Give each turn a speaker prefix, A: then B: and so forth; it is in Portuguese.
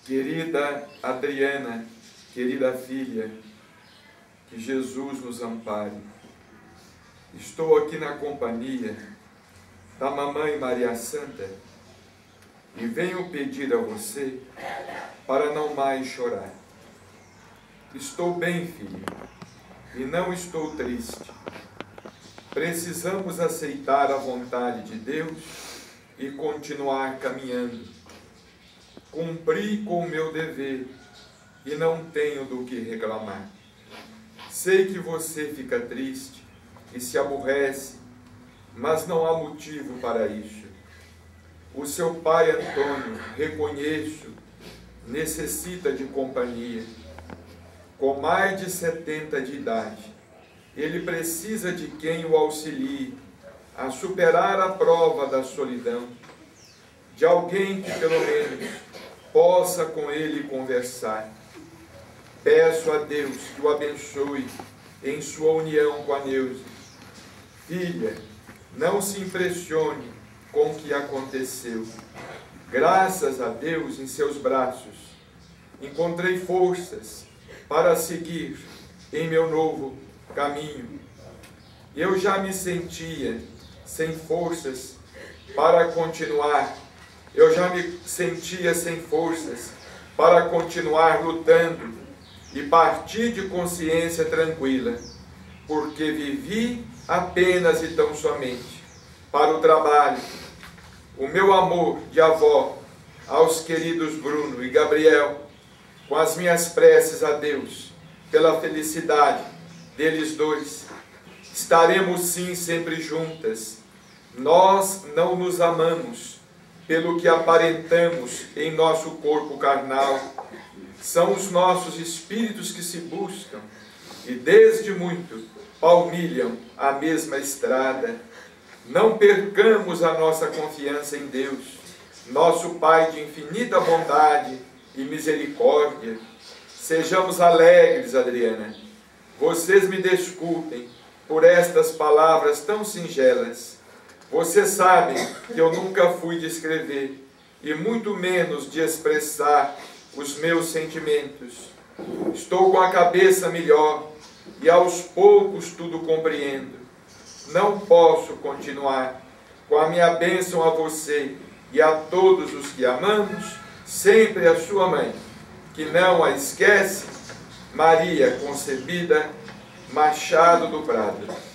A: Querida Adriana, querida filha, que Jesus nos ampare. Estou aqui na companhia da Mamãe Maria Santa e venho pedir a você para não mais chorar. Estou bem, filha, e não estou triste. Precisamos aceitar a vontade de Deus e continuar caminhando. Cumpri com o meu dever e não tenho do que reclamar. Sei que você fica triste e se aborrece, mas não há motivo para isso. O seu pai Antônio, reconheço, necessita de companhia. Com mais de 70 de idade, ele precisa de quem o auxilie a superar a prova da solidão, de alguém que, pelo menos, possa com ele conversar. Peço a Deus que o abençoe em sua união com a Neuza. Filha, não se impressione com o que aconteceu. Graças a Deus, em seus braços, encontrei forças para seguir em meu novo caminho. Eu já me sentia sem forças para continuar. Eu já me sentia sem forças para continuar lutando e partir de consciência tranquila, porque vivi apenas e tão somente para o trabalho. O meu amor de avó aos queridos Bruno e Gabriel, com as minhas preces a Deus pela felicidade deles dois. Estaremos sim sempre juntas. Nós não nos amamos pelo que aparentamos em nosso corpo carnal. São os nossos espíritos que se buscam e desde muito palmilham a mesma estrada. Não percamos a nossa confiança em Deus, nosso Pai de infinita bondade e misericórdia. Sejamos alegres, Adriana. Vocês me desculpem por estas palavras tão singelas. Vocês sabem que eu nunca fui de escrever, e muito menos de expressar os meus sentimentos. Estou com a cabeça melhor, e aos poucos tudo compreendo. Não posso continuar. Com a minha bênção a você e a todos os que amamos, sempre a sua mãe, que não a esquece, Maria Concebida Machado do Prado.